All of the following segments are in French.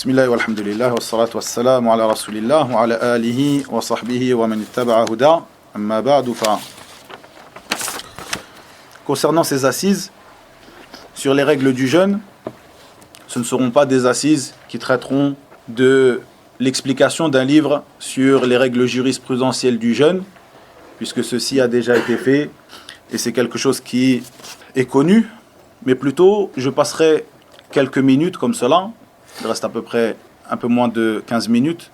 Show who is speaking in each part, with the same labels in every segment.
Speaker 1: Bismillah walhamdulillah wa salatu wa salam ala rasulillah wa ala alihi wa sahbihi wa man ittaba'a huda amma ba'du fa. Concernant ces assises sur les règles du jeûne, ce ne seront pas des assises qui traiteront de l'explication d'un livre sur les règles jurisprudentielles du jeûne, puisque ceci a déjà été fait et c'est quelque chose qui est connu, mais plutôt je passerai quelques minutes comme cela. Il reste à peu près un peu moins de 15 minutes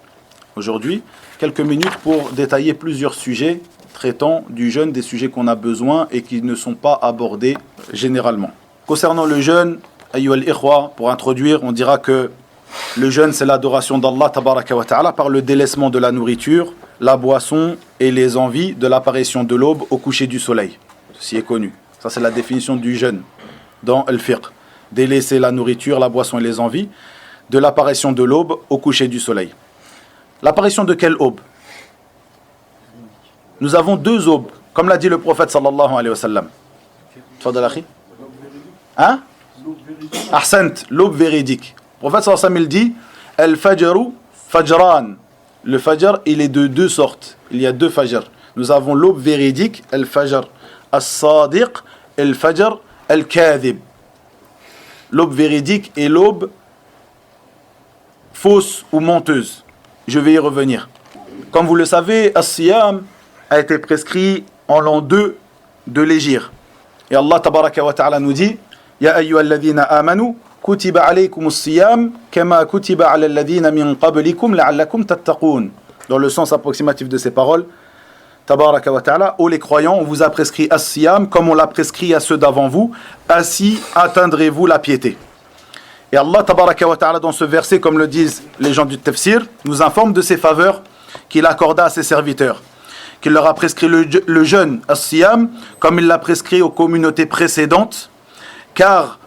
Speaker 1: aujourd'hui. Quelques minutes pour détailler plusieurs sujets traitant du jeûne, des sujets qu'on a besoin et qui ne sont pas abordés généralement. Concernant le jeûne, ayyuhal ikhwa, pour introduire, on dira que le jeûne c'est l'adoration d'Allah tabaraka wa ta'ala par le délaissement de la nourriture, la boisson et les envies de l'apparition de l'aube au coucher du soleil. Ceci est connu. Ça c'est la définition du jeûne dans Al-Fiqh. Délaisser la nourriture, la boisson et les envies de l'apparition de l'aube au coucher du soleil. L'apparition de quelle aube? Nous avons deux aubes, comme l'a dit le prophète sallallahu alayhi wa sallam. Tfadal akhi. Hein? Ahsant, l'aube véridique. Le prophète sallallahu alayhi wa sallam il dit Al-fajru fajran. Le fajr, il est de deux sortes. Il y a deux fajr. Nous avons l'aube véridique, al-fajr as-sadiq, al-fajr al-kadhib. L'aube véridique et l'aube fausse ou menteuse. Je vais y revenir. Comme vous le savez, as-siyam a été prescrit en l'an 2 de l'hégire. Et Allah tabaraka wa ta'ala nous dit Ya ayyuhalladhina amanu kutiba alaykumus siyam kama kutiba ala alladhina min qablikum la'allakum tattaqun. Dans le sens approximatif de ces paroles, tabaraka wa ta'ala, ô les croyants, on vous a prescrit as-siyam comme on l'a prescrit à ceux d'avant vous, ainsi atteindrez-vous la piété. Et Allah tabaraka wa ta'ala dans ce verset, comme le disent les gens du tafsir, nous informe de ses faveurs qu'il accorda à ses serviteurs, qu'il leur a prescrit le jeûne as-siyam comme il l'a prescrit aux communautés précédentes, car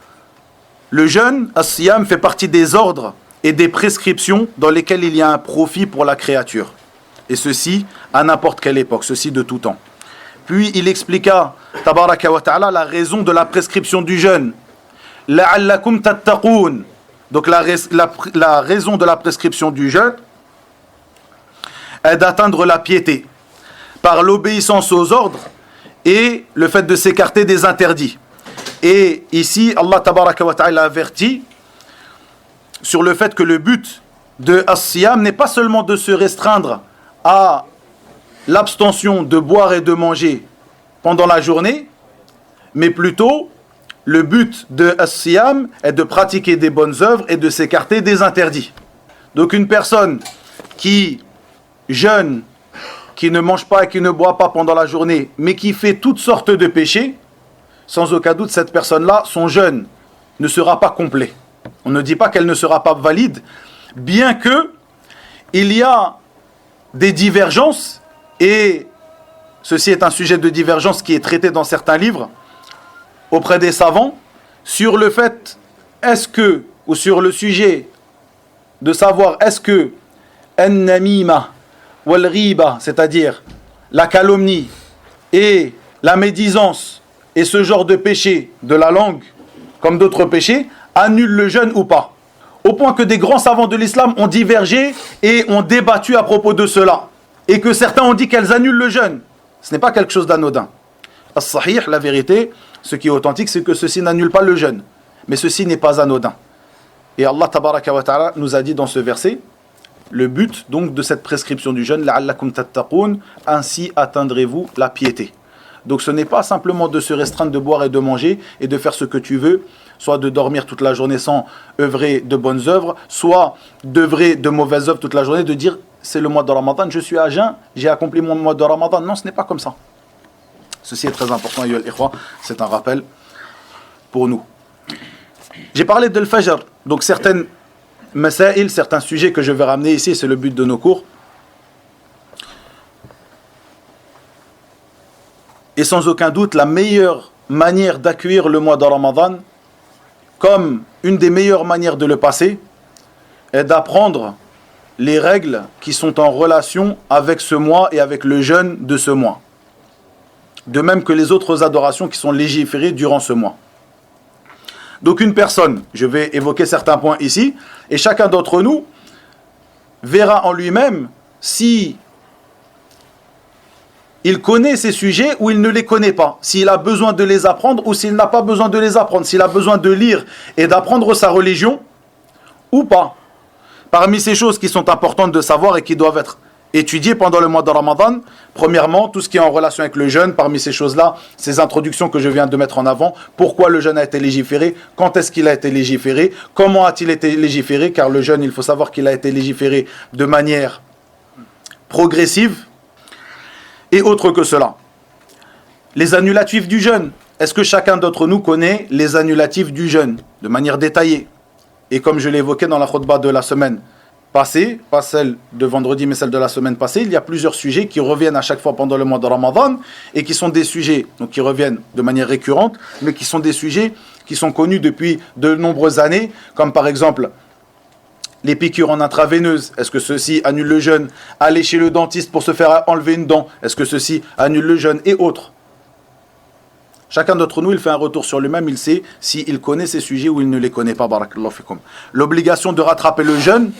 Speaker 1: le jeûne as-siyam fait partie des ordres et des prescriptions dans lesquelles il y a un profit pour la créature, et ceci à n'importe quelle époque, ceci de tout temps. Puis il expliqua tabaraka wa ta'ala la raison de la prescription du jeûne. La'allakum tattaqun. Donc la raison de la prescription du jeûne est d'atteindre la piété par l'obéissance aux ordres et le fait de s'écarter des interdits. Et ici, Allah tabaraka wa ta'ala avertit sur le fait que le but de as-siyam n'est pas seulement de se restreindre à l'abstention de boire et de manger pendant la journée, mais plutôt le but de as-siyam est de pratiquer des bonnes œuvres et de s'écarter des interdits. Donc une personne qui jeûne, qui ne mange pas et qui ne boit pas pendant la journée, mais qui fait toutes sortes de péchés, sans aucun doute cette personne-là, son jeûne ne sera pas complet. On ne dit pas qu'elle ne sera pas valide, bien que il y a des divergences, et ceci est un sujet de divergence qui est traité dans certains livres, auprès des savants, sur le fait, ou sur le sujet de savoir est-ce que an-namima wal-ghiba, c'est-à-dire la calomnie et la médisance et ce genre de péché de la langue, comme d'autres péchés, annulent le jeûne ou pas. Au point que des grands savants de l'islam ont divergé et ont débattu à propos de cela. Et que certains ont dit qu'elles annulent le jeûne. Ce n'est pas quelque chose d'anodin. As-sahih, la vérité, ce qui est authentique, c'est que ceci n'annule pas le jeûne. Mais ceci n'est pas anodin. Et Allah tabaraka wa ta'ala nous a dit dans ce verset, le but donc de cette prescription du jeûne, la'allakum tattaqun, ainsi atteindrez-vous la piété. Donc ce n'est pas simplement de se restreindre de boire et de manger et de faire ce que tu veux, soit de dormir toute la journée sans œuvrer de bonnes œuvres, soit d'œuvrer de mauvaises œuvres toute la journée, de dire c'est le mois de Ramadan, je suis à jeun, j'ai accompli mon mois de Ramadan. Non, ce n'est pas comme ça. Ceci est très important, c'est un rappel pour nous. J'ai parlé de l'fajr, donc certaines masaïl, certains sujets que je vais ramener ici, c'est le but de nos cours. Et sans aucun doute, la meilleure manière d'accueillir le mois de Ramadan, comme une des meilleures manières de le passer, est d'apprendre les règles qui sont en relation avec ce mois et avec le jeûne de ce mois. De même que les autres adorations qui sont légiférées durant ce mois. Donc une personne, je vais évoquer certains points ici, et chacun d'entre nous verra en lui-même si il connaît ces sujets ou il ne les connaît pas, s'il a besoin de les apprendre ou s'il n'a pas besoin de les apprendre, s'il a besoin de lire et d'apprendre sa religion ou pas. Parmi ces choses qui sont importantes de savoir et qui doivent être étudiées pendant le mois de Ramadan, premièrement, tout ce qui est en relation avec le jeûne, parmi ces choses-là, ces introductions que je viens de mettre en avant, pourquoi le jeûne a été légiféré, quand est-ce qu'il a été légiféré, comment a-t-il été légiféré, car le jeûne, il faut savoir qu'il a été légiféré de manière progressive, et autre que cela. Les annulatifs du jeûne. Est-ce que chacun d'entre nous connaît les annulatifs du jeûne de manière détaillée? Et comme je l'ai évoqué dans la khutbah de la semaine passée, pas celle de vendredi mais celle de la semaine passée, il y a plusieurs sujets qui reviennent à chaque fois pendant le mois de Ramadan et qui sont des sujets donc qui reviennent de manière récurrente, mais qui sont des sujets qui sont connus depuis de nombreuses années, comme par exemple les piqûres en intraveineuse, est-ce que ceci annule le jeûne? Aller chez le dentiste pour se faire enlever une dent, est-ce que ceci annule le jeûne? Et autres. Chacun d'entre nous, il fait un retour sur lui-même, il sait s'il connaît ces sujets ou il ne les connaît pas. Barakallahu fikum. L'obligation de rattraper le jeûne,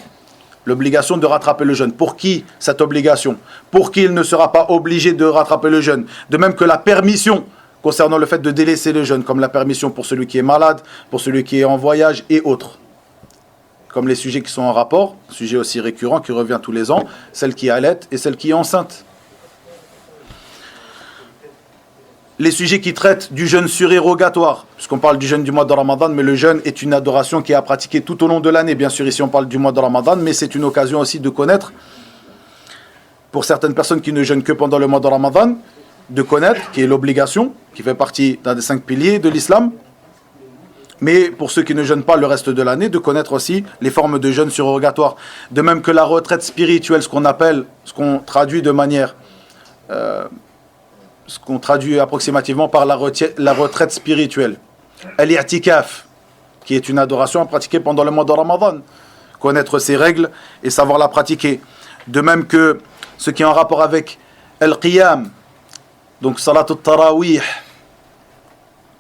Speaker 1: pour qui cette obligation? Pour qui il ne sera pas obligé de rattraper le jeûne? De même que la permission concernant le fait de délaisser le jeûne, comme la permission pour celui qui est malade, pour celui qui est en voyage et autres. Comme les sujets qui sont en rapport, sujet aussi récurrent qui revient tous les ans, celle qui est allaite et celle qui est enceinte. Les sujets qui traitent du jeûne surérogatoire, puisqu'on parle du jeûne du mois de Ramadan, mais le jeûne est une adoration qui est à pratiquer tout au long de l'année. Bien sûr, ici on parle du mois de Ramadan, mais c'est une occasion aussi de connaître, pour certaines personnes qui ne jeûnent que pendant le mois de Ramadan, de connaître, qui est l'obligation, qui fait partie d'un des 5 piliers de l'islam, mais pour ceux qui ne jeûnent pas le reste de l'année, de connaître aussi les formes de jeûne surérogatoire. De même que la retraite spirituelle, ce qu'on traduit de manière... ce qu'on traduit approximativement par la retraite spirituelle. Al-i'tikaf, qui est une adoration à pratiquer pendant le mois de Ramadan. Connaître ses règles et savoir la pratiquer. De même que ce qui est en rapport avec Al-Qiyam, donc Salat al-Tarawih,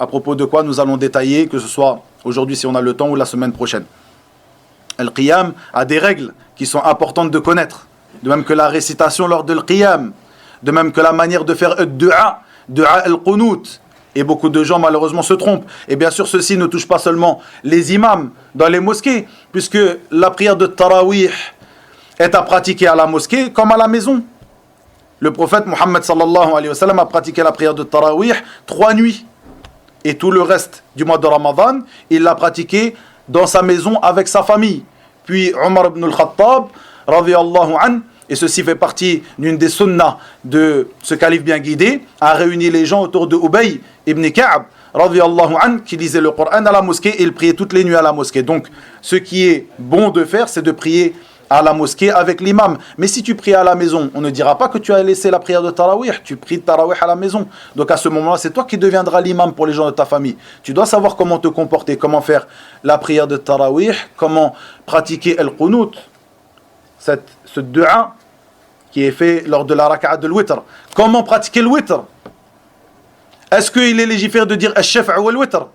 Speaker 1: à propos de quoi nous allons détailler, que ce soit aujourd'hui si on a le temps ou la semaine prochaine. Al-Qiyam a des règles qui sont importantes de connaître. De même que la récitation lors de l'Qiyam. De même que la manière de faire dua al-qunut. Et beaucoup de gens malheureusement se trompent. Et bien sûr ceci ne touche pas seulement les imams dans les mosquées, puisque la prière de Tarawih est à pratiquer à la mosquée comme à la maison. Le prophète Mohammed sallallahu alayhi wa sallam a pratiqué la prière de Tarawih 3 nuits. Et tout le reste du mois de Ramadan, il l'a pratiqué dans sa maison avec sa famille. Puis Omar ibn al-Khattab, radiyallahu anhu, et ceci fait partie d'une des sunnahs de ce calife bien guidé, a réuni les gens autour de Ubay ibn Ka'b, radiyallahu anhu, qui lisait le Coran à la mosquée et il priait toutes les nuits à la mosquée. Donc, ce qui est bon de faire, c'est de prier à la mosquée avec l'imam. Mais si tu pries à la maison, on ne dira pas que tu as laissé la prière de Tarawih, tu pries Tarawih à la maison. Donc à ce moment-là, c'est toi qui deviendras l'imam pour les gens de ta famille. Tu dois savoir comment te comporter, comment faire la prière de Tarawih, comment pratiquer al-Qunut, ce dua qui est fait lors de la raka'at de l'witr. Comment pratiquer le witr? Est-ce qu'il est légiféré de dire al-shafa' ou al-witr?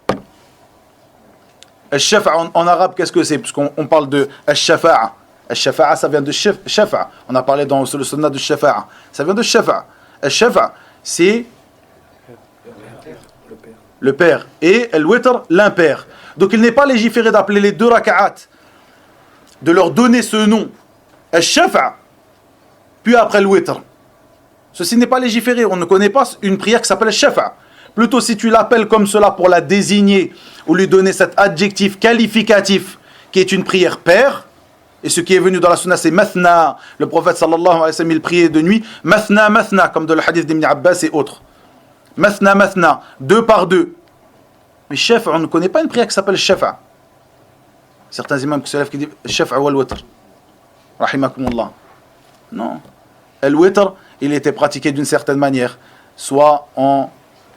Speaker 1: Al-shafa' en arabe, qu'est-ce que c'est? Puisqu'on parle de al-shafa'a. Al-shafa'a, ça vient de shafa'. On a parlé dans le sunnah de shafa'a. Ça vient de shafa'. Al-shafa', c'est le père. Et al-witr, l'impair. Donc il n'est pas légiféré d'appeler les deux raka'at, de leur donner ce nom, al-shafa', puis après le witr. Ceci n'est pas légiféré. On ne connaît pas une prière qui s'appelle al-shafa'. Plutôt si tu l'appelles comme cela pour la désigner ou lui donner cet adjectif qualificatif qui est une prière paire. Et ce qui est venu dans la sunna, c'est mathna. Le prophète sallallahu alayhi wa sallam, il priait de nuit. Mathna, mathna, comme dans le hadith d'Ibn Abbas et autres. Mathna, mathna, 2 par 2. Mais shafa', on ne connaît pas une prière qui s'appelle shafa'. Certains imams qui se lèvent qui disent shafa' wal witr. Rahimakumullah. Non. El witr, il était pratiqué d'une certaine manière. Soit en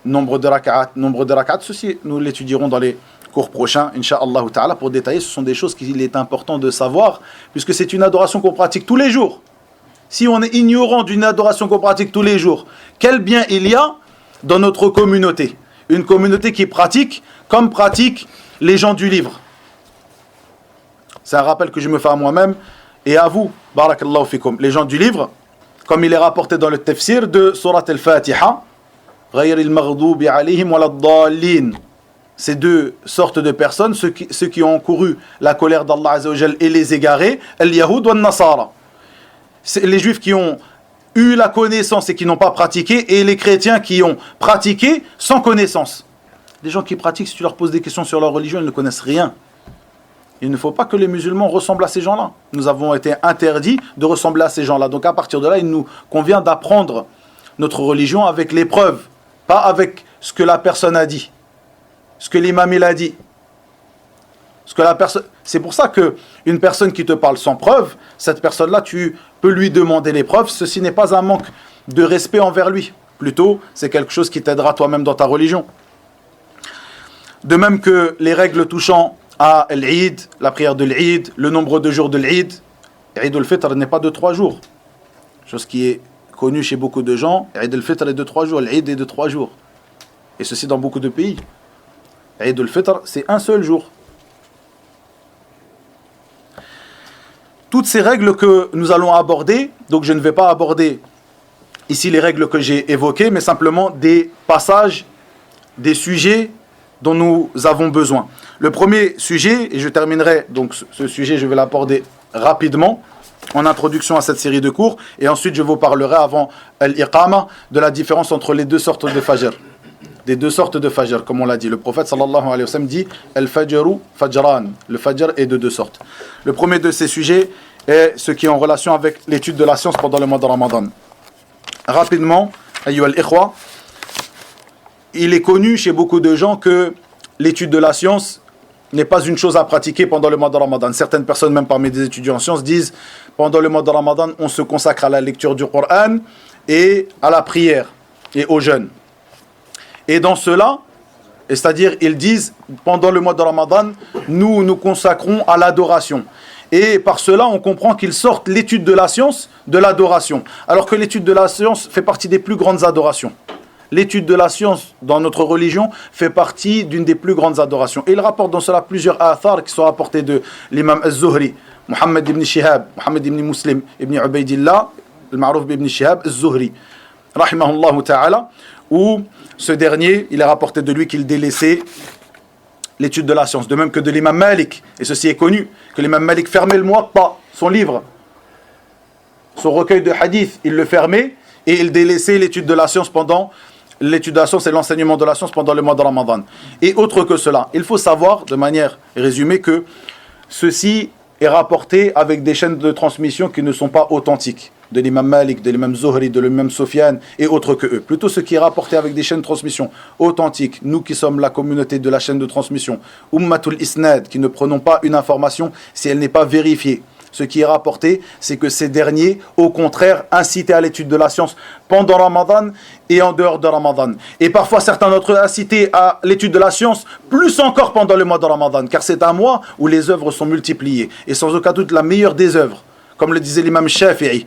Speaker 1: nombre de rak'at. Ceci, nous l'étudierons dans les cours prochains, Inch'Allah ta'ala, pour détailler. Ce sont des choses qu'il est important de savoir, puisque c'est une adoration qu'on pratique tous les jours. Si on est ignorant d'une adoration qu'on pratique tous les jours, quel bien il y a dans notre communauté? Une communauté qui pratique comme pratique les gens du livre. C'est un rappel que je me fais à moi-même et à vous, barakallahu fikum, les gens du livre, comme il est rapporté dans le tafsir de Surat al-Fatiha, غير المغضوب عليهم ولا الضالين. Ces deux sortes de personnes, ceux qui ont encouru la colère d'Allah Azza wa Jal et les égarés, al-Yahoud wa al-Nasara. C'est les juifs qui ont eu la connaissance et qui n'ont pas pratiqué, et les chrétiens qui ont pratiqué sans connaissance. Les gens qui pratiquent, si tu leur poses des questions sur leur religion, ils ne connaissent rien. Il ne faut pas que les musulmans ressemblent à ces gens-là. Nous avons été interdits de ressembler à ces gens-là. Donc à partir de là, il nous convient d'apprendre notre religion avec les preuves, pas avec ce que la personne a dit, ce que l'imam il a dit. C'est pour ça qu'une personne qui te parle sans preuve, cette personne-là, tu peux lui demander les preuves. Ceci n'est pas un manque de respect envers lui. Plutôt, c'est quelque chose qui t'aidera toi-même dans ta religion. De même que les règles touchant à l'Eid, la prière de l'Eid, le nombre de jours de l'Eid. Eid al-Fitr n'est pas de 3 jours. Chose qui est connue chez beaucoup de gens. Eid al-Fitr est de 3 jours, l'Eid est de 3 jours. Et ceci dans beaucoup de pays. Eid al-Fitr, c'est un seul jour. Toutes ces règles que nous allons aborder, donc je ne vais pas aborder ici les règles que j'ai évoquées, mais simplement des passages, des sujets dont nous avons besoin. Le premier sujet, et je terminerai donc ce sujet, je vais l'aborder rapidement en introduction à cette série de cours, et ensuite je vous parlerai avant al-Iqama de la différence entre les deux sortes de fajr. Des deux sortes de fajr, comme on l'a dit. Le prophète sallallahu alayhi wa sallam dit al-fajru fajran. Le fajr est de deux sortes. Le premier de ces sujets est ce qui est en relation avec l'étude de la science pendant le mois de Ramadan. Rapidement, ayyuhal ikhwa, il est connu chez beaucoup de gens que l'étude de la science n'est pas une chose à pratiquer pendant le mois de Ramadan. Certaines personnes, même parmi des étudiants en sciences, disent pendant le mois de Ramadan, on se consacre à la lecture du Coran et à la prière et au jeûne. Et dans cela, c'est-à-dire ils disent pendant le mois de Ramadan, nous nous consacrons à l'adoration. Et par cela, on comprend qu'ils sortent l'étude de la science de l'adoration. Alors que l'étude de la science fait partie des plus grandes adorations. L'étude de la science dans notre religion fait partie d'une des plus grandes adorations. Et il rapporte dans cela plusieurs athars qui sont rapportés de l'imam az-Zuhri, Muhammad ibn Shihab, Muhammad ibn Muslim, ibn Ubaydillah, le Ma'rouf ibn Shihab, az-Zuhri, rahimahullah ta'ala, où ce dernier, il est rapporté de lui qu'il délaissait l'étude de la science. De même que de l'imam Malik, et ceci est connu, que l'imam Malik fermait le Muwatta, son livre, son recueil de hadith, il le fermait et il délaissait l'étude de la science pendant l'étude de la science et l'enseignement de la science pendant le mois de Ramadan. Et autre que cela, il faut savoir de manière résumée que ceci est rapporté avec des chaînes de transmission qui ne sont pas authentiques. De l'imam Malik, de l'imam Zuhri, de l'imam Sufyan et autres que eux. Plutôt ce qui est rapporté avec des chaînes de transmission authentiques. Nous qui sommes la communauté de la chaîne de transmission, Ummatul Isnad, qui ne prenons pas une information si elle n'est pas vérifiée. Ce qui est rapporté, c'est que ces derniers, au contraire, incitaient à l'étude de la science pendant Ramadan et en dehors de Ramadan. Et parfois, certains d'entre eux incitaient à l'étude de la science, plus encore pendant le mois de Ramadan, car c'est un mois où les œuvres sont multipliées. Et sans aucun doute, la meilleure des œuvres, comme le disait l'imam Shafi'i,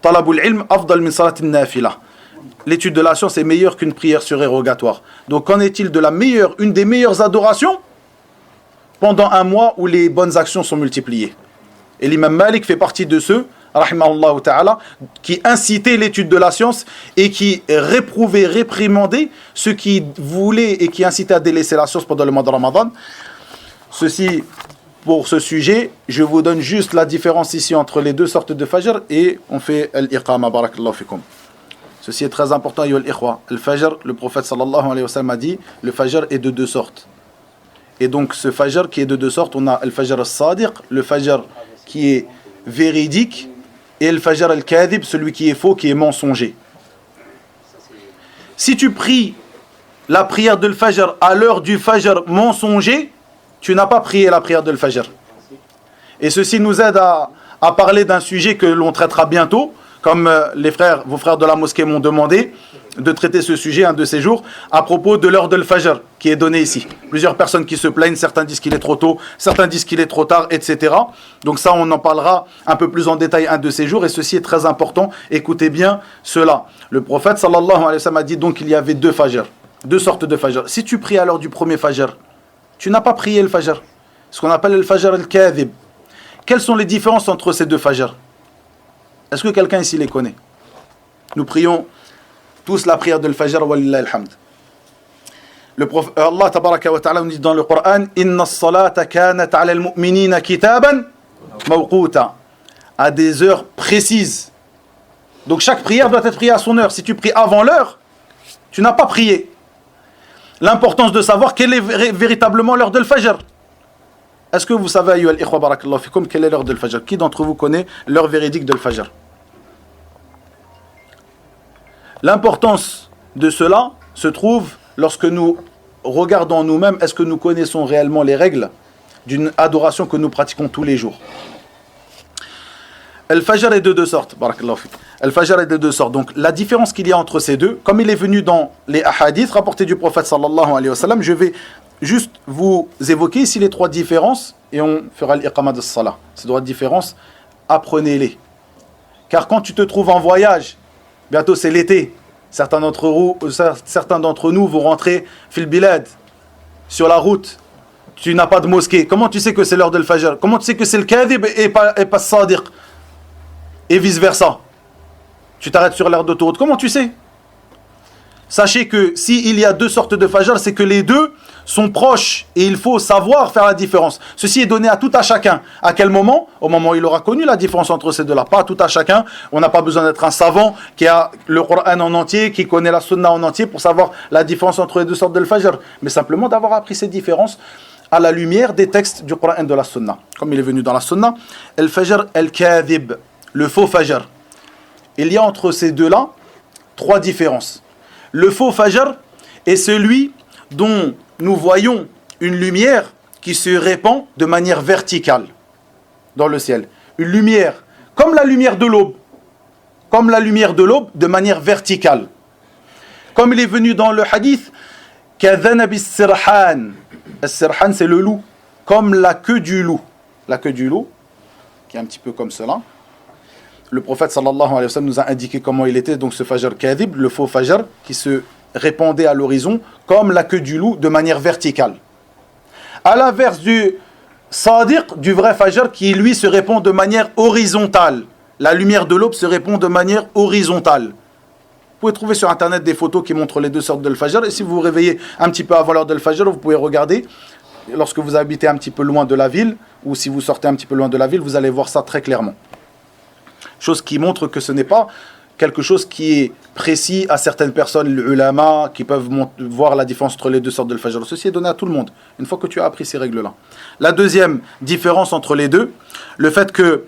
Speaker 1: Talabul ilm afdal min salatin nafila. L'étude de la science est meilleure qu'une prière surérogatoire. Donc qu'en est-il de une des meilleures adorations pendant un mois où les bonnes actions sont multipliées? Et l'imam Malik fait partie de ceux, rahimahullah ta'ala, qui incitaient l'étude de la science et qui réprouvaient, réprimandaient ceux qui voulaient et qui incitaient à délaisser la science pendant le mois de Ramadan. Ceci, pour ce sujet, je vous donne juste la différence ici entre les deux sortes de fajr et on fait al-iqama, barakallahu fikum. Ceci est très important, ayyuhal ikhwa. Le fajr, le prophète sallallahu alayhi wa sallam a dit, le fajr est de deux sortes. Et donc ce fajr qui est de deux sortes, on a le fajr al-sadiq, le fajr qui est véridique, et le fajr al-kadhib, celui qui est faux, qui est mensonger. Si tu pries la prière de l'fajr à l'heure du fajr mensonger, tu n'as pas prié la prière de l'fajr. Et ceci nous aide à parler d'un sujet que l'on traitera bientôt, comme vos frères de la mosquée m'ont demandé de traiter ce sujet un de ces jours, à propos de l'heure de l'fajr qui est donnée ici. Plusieurs personnes qui se plaignent, certains disent qu'il est trop tôt, certains disent qu'il est trop tard, etc. Donc ça, on en parlera un peu plus en détail un de ces jours, et ceci est très important. Écoutez bien cela. Le prophète sallallahu alayhi wa sallam a dit donc qu'il y avait deux fajr, deux sortes de fajr. Si tu pries à l'heure du premier fajr, tu n'as pas prié le fajr. Ce qu'on appelle le fajr al-kadhib. Quelles sont les différences entre ces deux fajr? Est-ce que quelqu'un ici les connaît? Nous prions tous la prière de l'fajr, walillahi alhamd. Allah tabaraka wa ta'ala nous dit dans le Coran, Inna as-salata kanat 'ala al-mu'minina kitaban mawquta, à des heures précises. Donc chaque prière doit être priée à son heure. Si tu pries avant l'heure, tu n'as pas prié. L'importance de savoir quelle est véritablement l'heure de l'fajr. Est-ce que vous savez, ayyuha al-ikhwa barakallahu fikum, quelle est l'heure de l'fajr? Qui d'entre vous connaît l'heure véridique de l'fajr? L'importance de cela se trouve lorsque nous regardons nous-mêmes, est-ce que nous connaissons réellement les règles d'une adoration que nous pratiquons tous les jours. Al-Fajr est de deux sortes. Al-Fajr est de deux sortes. Donc la différence qu'il y a entre ces deux, comme il est venu dans les ahadiths rapportés du prophète sallallahu alayhi wa sallam, je vais juste vous évoquer ici les trois différences et on fera l'iqama de salah. Ces trois différences, apprenez-les. Car quand tu te trouves en voyage, bientôt c'est l'été, certains d'entre nous vont rentrer fil bilad, sur la route, tu n'as pas de mosquée. Comment tu sais que c'est l'heure de l'Fajr? Comment tu sais que c'est le kadhib et pas sadiq? Et vice versa. Tu t'arrêtes sur l'aire d'autoroute. Comment tu sais? Sachez que s'il y a deux sortes de Fajr, c'est que les deux sont proches et il faut savoir faire la différence. Ceci est donné à tout à chacun. À quel moment? Au moment où il aura connu la différence entre ces deux-là. Pas à tout à chacun. On n'a pas besoin d'être un savant qui a le Coran en entier, qui connaît la Sunna en entier pour savoir la différence entre les deux sortes de Fajr. Mais simplement d'avoir appris ces différences à la lumière des textes du Coran et de la Sunna. Comme il est venu dans la Sunna, Al-Fajr al-Kadhib, le faux Fajr. Il y a entre ces deux-là trois différences. Le faux Fajr est celui dont nous voyons une lumière qui se répand de manière verticale dans le ciel. Une lumière comme la lumière de l'aube. Comme la lumière de l'aube de manière verticale. Comme il est venu dans le hadith, Kadhanab as-sirhan. As-sirhan, c'est le loup. Comme la queue du loup. La queue du loup, qui est un petit peu comme cela. Le prophète sallallahu alayhi wa sallam nous a indiqué comment il était, donc ce Fajr kadhib, le faux Fajr, qui se répandait à l'horizon comme la queue du loup de manière verticale. À l'inverse du sadiq, du vrai Fajr, qui lui se répand de manière horizontale. La lumière de l'aube se répand de manière horizontale. Vous pouvez trouver sur internet des photos qui montrent les deux sortes de l'Fajr. Et si vous vous réveillez un petit peu avant l'heure de l'Fajr, vous pouvez regarder. Lorsque vous habitez un petit peu loin de la ville, ou si vous sortez un petit peu loin de la ville, vous allez voir ça très clairement. Chose qui montre que ce n'est pas quelque chose qui est précis à certaines personnes, les ulama, qui peuvent voir la différence entre les deux sortes de l'Fajr. Ceci est donné à tout le monde, une fois que tu as appris ces règles-là. La deuxième différence entre les deux, le fait que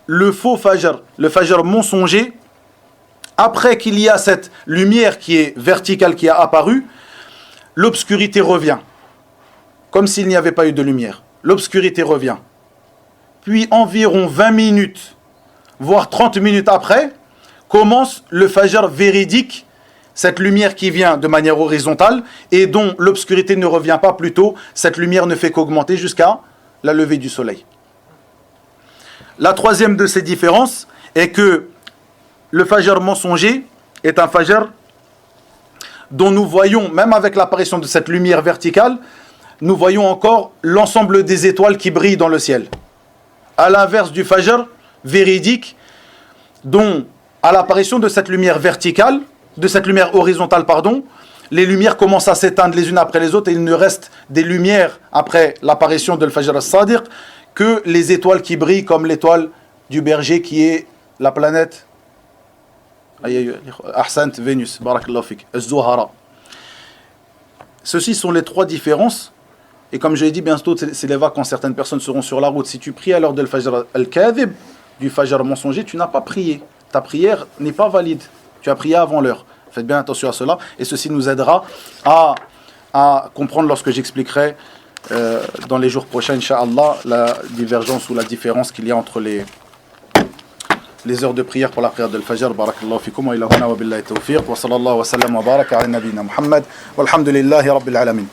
Speaker 1: le faux Fajr, le Fajr mensonger, après qu'il y a cette lumière qui est verticale, qui a apparu, l'obscurité revient. Comme s'il n'y avait pas eu de lumière. L'obscurité revient. Puis environ 20 minutes, voire 30 minutes après, commence le Fajr véridique, cette lumière qui vient de manière horizontale et dont l'obscurité ne revient pas, plutôt cette lumière ne fait qu'augmenter jusqu'à la levée du soleil. La troisième de ces différences est que le Fajr mensonger est un Fajr dont nous voyons, même avec l'apparition de cette lumière verticale, nous voyons encore l'ensemble des étoiles qui brillent dans le ciel. À l'inverse du Fajr véridique, dont à l'apparition de cette lumière verticale, de cette lumière horizontale, les lumières commencent à s'éteindre les unes après les autres et il ne reste des lumières après l'apparition de l'Fajr as-Sadiq que les étoiles qui brillent, comme l'étoile du berger qui est la planète Ahsant Vénus, barakallahu fik, Az-Zuhara. Ceci sont les trois différences. Et comme je l'ai dit, bientôt c'est les vacances, certaines personnes seront sur la route. Si tu pries à l'heure de l'Fajr al-Kadhib, du Fajr mensonger, tu n'as pas prié. Ta prière n'est pas valide. Tu as prié avant l'heure. Faites bien attention à cela. Et ceci nous aidera à comprendre lorsque j'expliquerai dans les jours prochains, Inch'Allah, la divergence ou la différence qu'il y a entre les heures de prière pour la prière de l'Fajr. Barakallahu fikum wa ila huna wa billahi tawfiq wa sallallahu wa sallam wa baraka ala nabina Muhammad walhamdulillahi rabbil alamin.